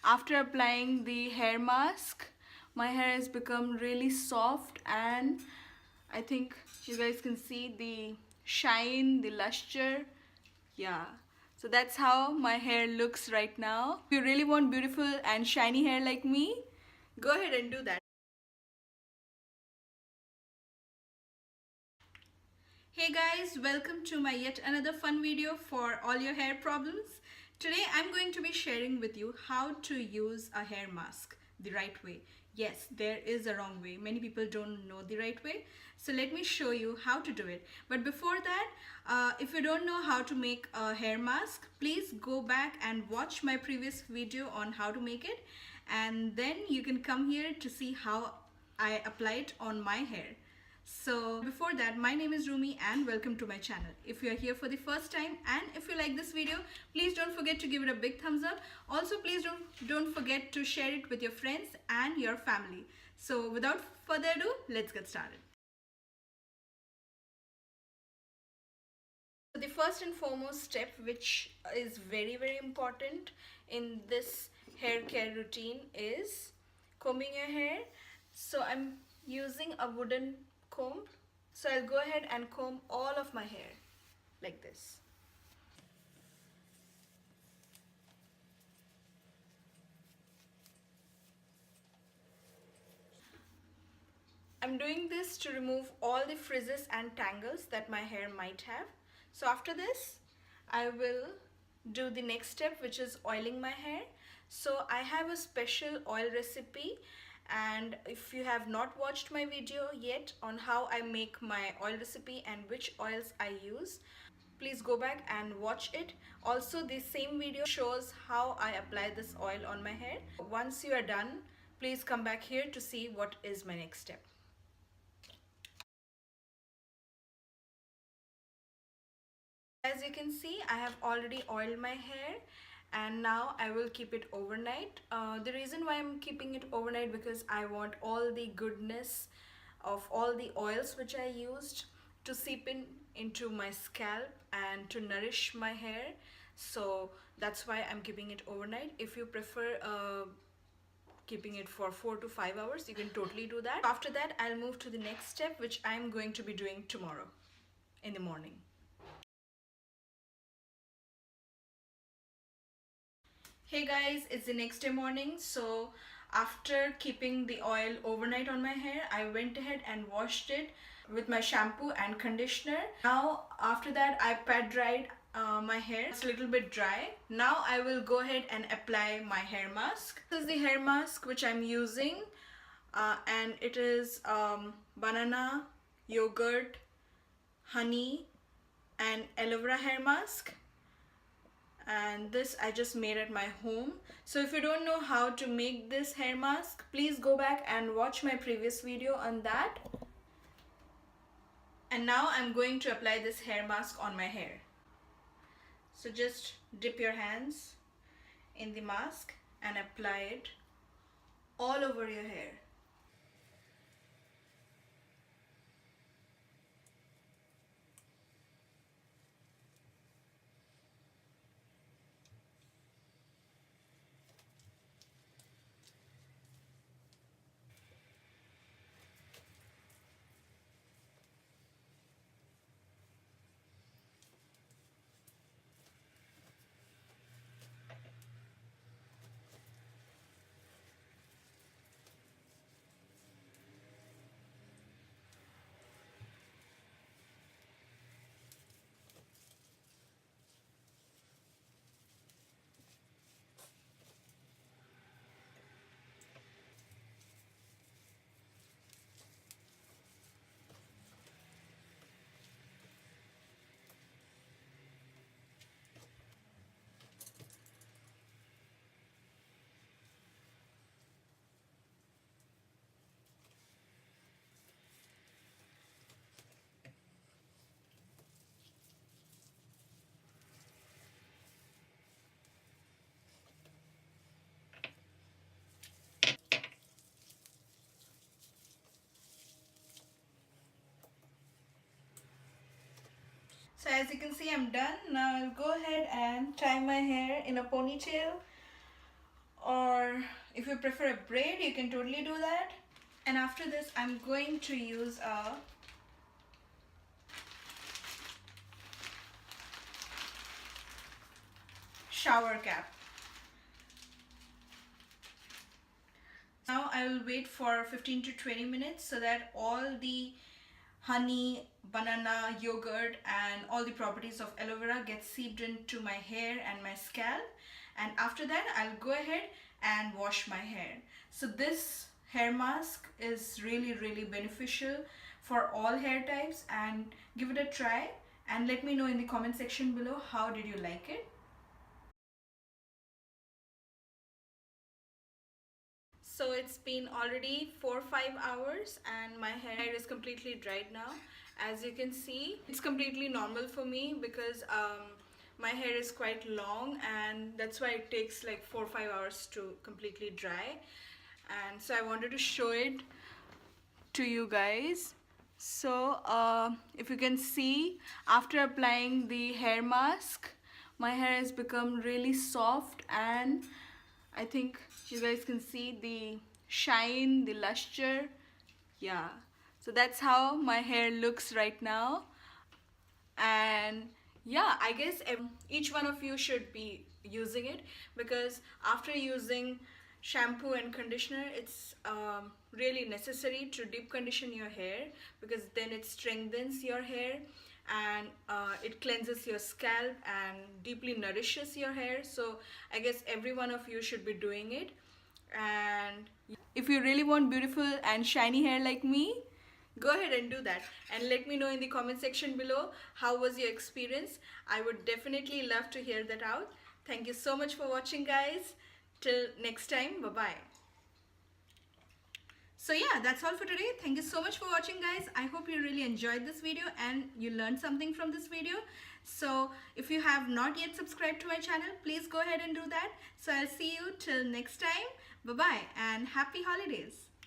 after applying the hair mask, my hair has become really soft, and I think you guys can see the shine, the luster. Yeah, so that's how my hair looks right now. If you really want beautiful and shiny hair like me, go ahead and do that. Hey guys, welcome to my yet another fun video for all your hair problems. Today I'm going to be sharing with you how to use a hair mask the right way. Yes, there is a wrong way. Many people don't know the right way. So let me show you how to do it. But before that, if you don't know how to make a hair mask, please go back and watch my previous video on how to make it. And then you can come here to see how I apply it on my hair. So before that, my name is Rumi and welcome to my channel. If you are here for the first time and if you like this video, please don't forget to give it a big thumbs up. Also, please don't forget to share it with your friends and your family. So without further ado, let's get started. So the first and foremost step, which is very important in this hair care routine, is combing your hair. So I'm using a wooden comb. So I'll go ahead and comb all of my hair like this. I'm doing this to remove all the frizzes and tangles that my hair might have. So after this, I will do the next step, which is oiling my hair. So I have a special oil recipe, and if you have not watched my video yet on how I make my oil recipe and which oils I use, please go back and watch it. Also, the same video shows how I apply this oil on my hair. Once you are done, please come back here to see what is my next step. As you can see, I have already oiled my hair and now I will keep it overnight. The reason why I'm keeping it overnight, because I want all the goodness of all the oils which I used to seep into my scalp and to nourish my hair. So that's why I'm keeping it overnight. If you prefer keeping it for 4 to 5 hours, you can totally do that. After that, I'll move to the next step, which I'm going to be doing tomorrow in the morning. Hey guys, it's the next day morning. So after keeping the oil overnight on my hair, I went ahead and washed it with my shampoo and conditioner. Now after that, I pat dried my hair. It's a little bit dry. Now I will go ahead and apply my hair mask. This is the hair mask which I'm using, and it is banana, yogurt, honey and aloe vera hair mask. And this I just made at my home. So if you don't know how to make this hair mask, please go back and watch my previous video on that. And now I'm going to apply this hair mask on my hair. So just dip your hands in the mask and apply it all over your hair. So as you can see, I'm done. Now I'll go ahead and tie my hair in a ponytail, or If you prefer a braid, you can totally do that. And after this, I'm going to use a shower cap. Now I will wait for 15 to 20 minutes so that all the honey, banana, yogurt and all the properties of aloe vera get seeped into my hair and my scalp. And after that, I'll go ahead and wash my hair. So this hair mask is really beneficial for all hair types, and give it a try and let me know in the comment section below how did you like it. So it's been already 4 or 5 hours and my hair is completely dried now. As you can see, it's completely normal for me because my hair is quite long, and that's why it takes like 4 or 5 hours to completely dry. And so I wanted to show it to you guys. So if you can see, after applying the hair mask, my hair has become really soft, and I think you guys can see the shine, the luster. Yeah, so that's how my hair looks right now. And yeah, I guess each one of you should be using it, because after using shampoo and conditioner, it's really necessary to deep condition your hair, because then it strengthens your hair and it cleanses your scalp and deeply nourishes your hair. So I guess every one of you should be doing it. And if you really want beautiful and shiny hair like me, go ahead and do that, and let me know in the comment section below how was your experience. I would definitely love to hear that out. Thank you so much for watching, guys. Till next time, bye bye. So yeah, that's all for today. Thank you so much for watching, guys. I hope you really enjoyed this video and you learned something from this video. So if you have not yet subscribed to my channel, please go ahead and do that. So I'll see you till next time. Bye bye and happy holidays.